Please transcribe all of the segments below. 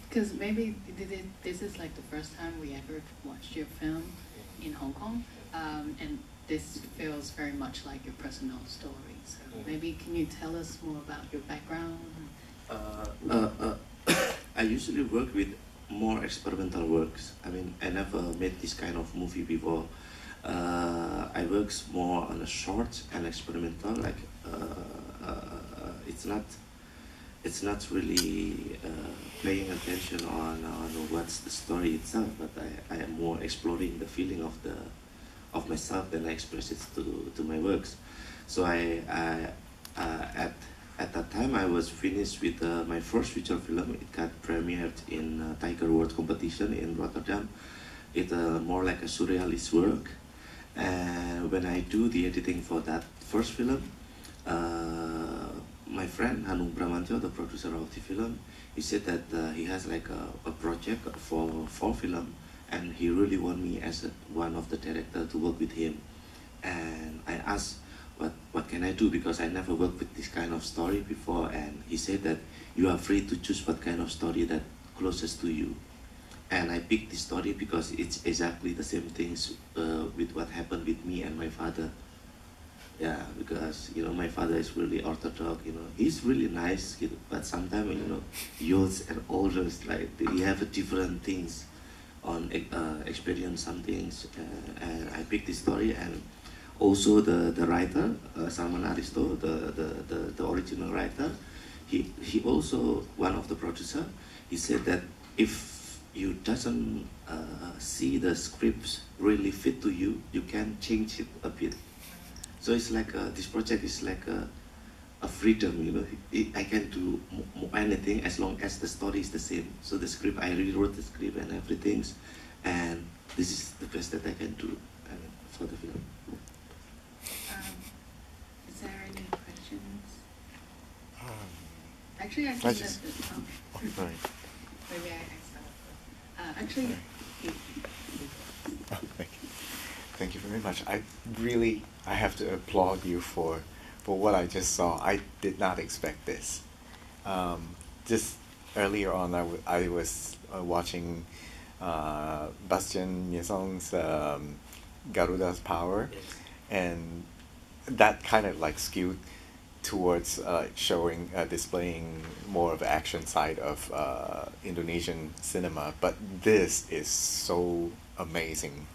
Because maybe this is like the first time we ever watched your film in Hong Kong, and this feels very much like your personal story. So maybe can you tell us more about your background? I usually work with more experimental works. I mean, I never made this kind of movie before. I work more on a short and experimental. Like it's not really paying attention on what's the story itself, but I am more exploring the feeling of myself than I express it to my works. So at that time I was finished with my first feature film. It got premiered in Tiger World competition in Rotterdam. It's more like a surrealist work. And when I do the editing for that first film, my friend Hanung Bramantyo, the producer of the film, he said that he has like a project for film, and he really want me as one of the director to work with him. And I asked, what can I do, because I never worked with this kind of story before, and he said that you are free to choose what kind of story that closest to you. And I picked this story because it's exactly the same things with what happened with me and my father. Yeah, because my father is really orthodox. He's really nice, but sometimes youths and olders, like they have different things on experience some things. And I picked this story, and also the writer Salman Aristo, the original writer, he also one of the producer. He said that if you doesn't see the scripts really fit to you, you can change it a bit. So it's like this project is like a freedom, I can do anything as long as the story is the same. So the script, I rewrote the script and everything, and this is the best that I can do for the film. Is there any questions? Actually, I think that sorry. Maybe I start. Actually, Thank you very much. I have to applaud you for what I just saw. I did not expect this. Just earlier on, I was watching Bastian Niesong's Garuda's Power, and that kind of like skewed towards displaying more of the action side of Indonesian cinema. But this is so amazing.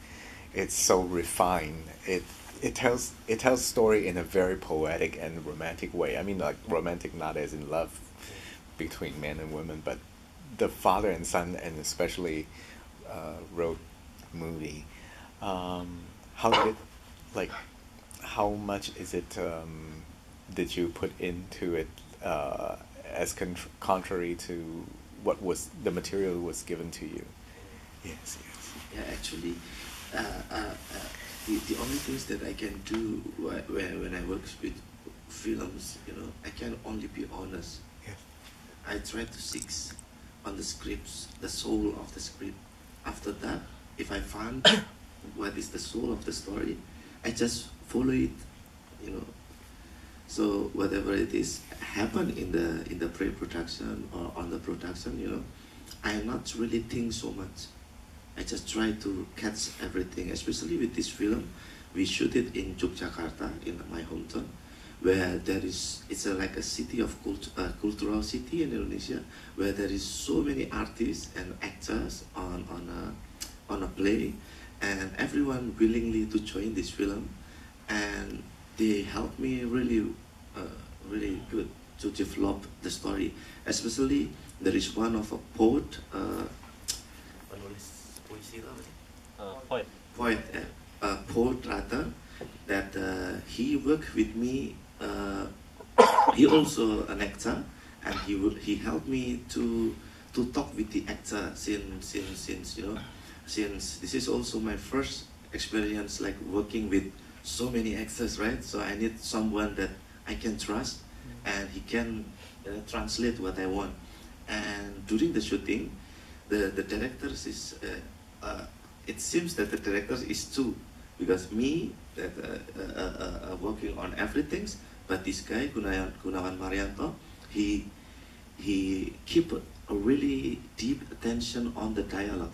It's so refined. It tells story in a very poetic and romantic way. I mean, like romantic, not as in love between men and women, but the father and son, and especially wrote movie. How much is it? Did you put into it as contrary to what was the material was given to you? Yes. Yeah, actually, the only things that I can do when I work with films, I can only be honest. Yes. I try to seek on the scripts, the soul of the script. After that, if I find what is the soul of the story, I just follow it, So whatever it is happen in the pre-production or on the production, I am not really think so much. I just try to catch everything, especially with this film. We shoot it in Yogyakarta, in my hometown, where it's like a city of cultural city in Indonesia, where there is so many artists and actors on a play, and everyone willingly to join this film, and they helped me really good to develop the story. Especially there is one of a poet. Poet rather, that he worked with me. He also an actor, and he helped me to talk with the actor since this is also my first experience like working with so many actors, right? So I need someone that I can trust, and he can translate what I want. And during the shooting, the directors is. It seems that the director is two, because me that working on everything, but this guy Gunawan Marianto, he he keep a really deep attention on the dialogue.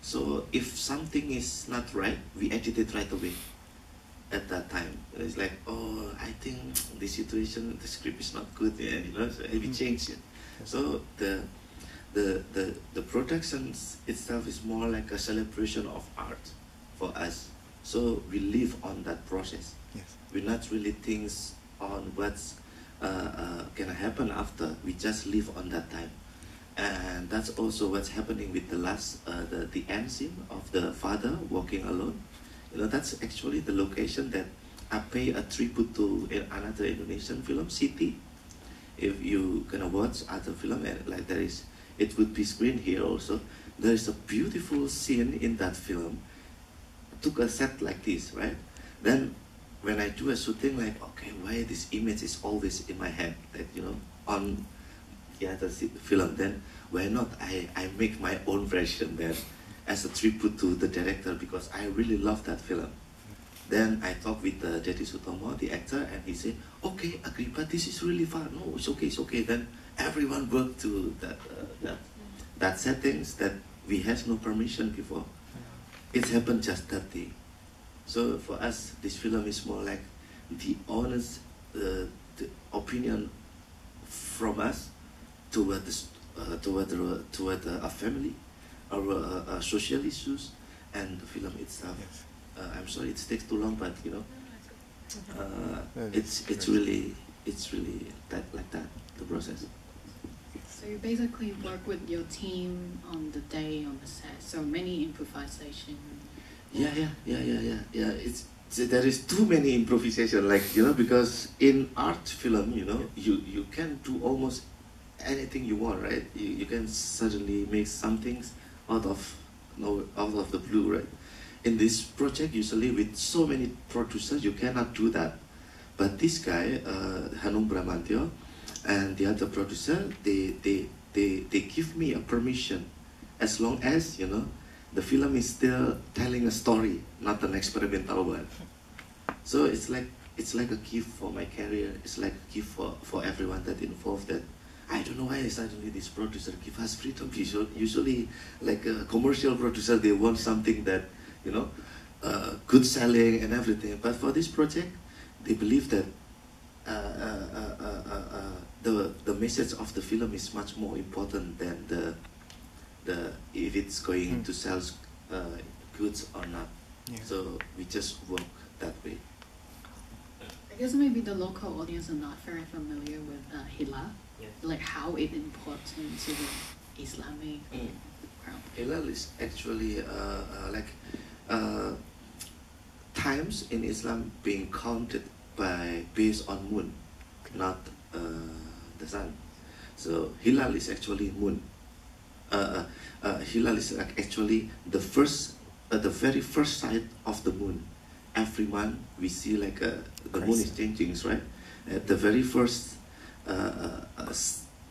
So if something is not right, we edit it right away. At that time, it's like, oh, I think the situation, the script is not good, yeah, you know, so we change it. So the production itself is more like a celebration of art for us. So we live on that process. Yes. We not really think on what's gonna happen after. We just live on that time, and that's also what's happening with the last, the end scene of the father walking alone. You know, that's actually the location that I pay a tribute to another Indonesian film, City. If you gonna watch other film, and like there is, it would be screened here also. There is a beautiful scene in that film. Took a set like this, right? Then when I do a shooting, like, okay, why this image is always in my head, that, you know, on the other film, then why not I make my own version then, as a tribute to the director, because I really love that film. Then I talked with Jeti Sutomo, the actor, and he said, okay, Agrippa, this is really fun. No, it's okay, it's okay. Then everyone worked to that settings that we had no permission before. It happened just that day. So for us, this film is more like the honest the opinion from us toward a family, or social issues, and the film itself. Yes. I'm sorry it takes too long, but you know, it's really that like that, the process. So you basically work with your team on the day on the set. So many improvisation. Yeah. There is too many improvisation, like, you know, because in art film, you know, you can do almost anything you want, right? You can suddenly make some things out of the blue, right? In this project, usually with so many producers, you cannot do that. But this guy, Hanung Bramantyo, and the other producer, they give me a permission, as long as, you know, the film is still telling a story, not an experimental one. So it's like a gift for my career. It's like a gift for everyone that involved. That I don't know why suddenly this producer give us freedom. Usually, like a commercial producer, they want something that, you know, good selling and everything. But for this project, they believe that the message of the film is much more important than the if it's going to sell goods or not. Yeah. So we just work that way. I guess maybe the local audience are not very familiar with Hilal, like how it imports into the Islamic crowd. Hilal is actually times in Islam being counted based on moon, not the sun. So Hilal is actually moon. Hilal is actually the very first sight of the moon. Every month we see like the moon is changing, right? The very first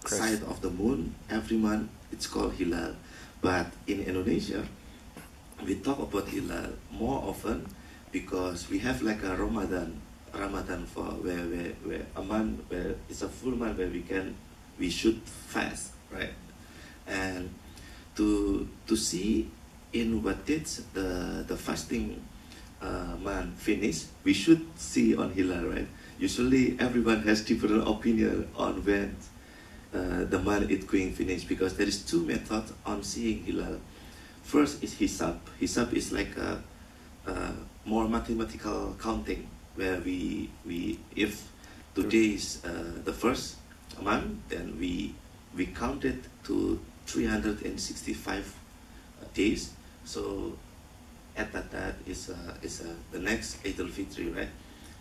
sight of the moon every month, it's called Hilal. But in Indonesia, we talk about Hilal more often because we have like a Ramadan for where a month where it's a full month where we should fast, right? And to see in what did the fasting month finish, we should see on Hilal, right? Usually everyone has different opinion on when the month is going finish, because there is two methods on seeing Hilal. First is Hisab. Hisab is like a more mathematical counting, where we if today is the first month, then we count it to 365 days. So at that is the next Eid al-Fitr, right?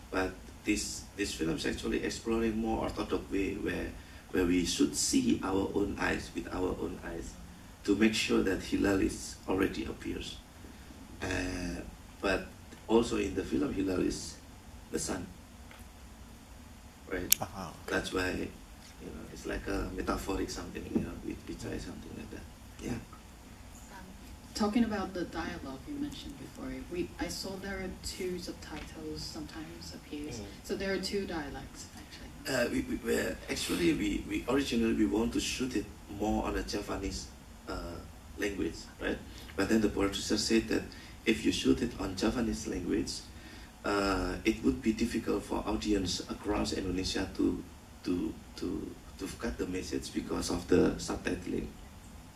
But this film is actually exploring more orthodox way where we should see our own eyes with our own eyes to make sure that Hilal is already appears. But also in the film, Hilal is the sun, right? Okay. That's why, you know, it's like a metaphoric something, you know, we try something like that. Yeah. Talking about the dialogue you mentioned before, I saw there are two subtitles sometimes appears. So there are two dialects actually. Actually, we originally want to shoot it more on a Javanese language, right? But then the producer said that if you shoot it on Javanese language, it would be difficult for audience across Indonesia to get the message because of the subtitling.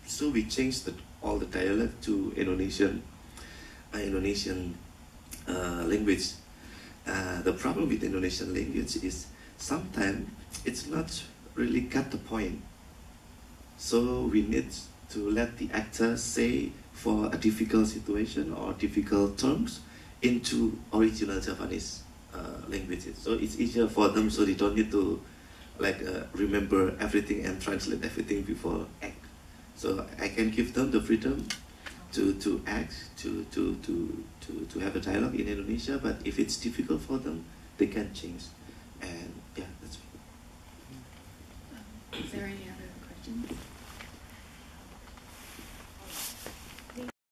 So we changed all the dialect to Indonesian language. The problem with Indonesian language is sometimes it's not really got the point. So we need to let the actor say for a difficult situation or difficult terms into original Japanese languages. So it's easier for them, so they don't need to remember everything and translate everything before act. So I can give them the freedom to act, to have a dialogue in Indonesia, but if it's difficult for them, they can change. And yeah, that's it. Is there any other questions?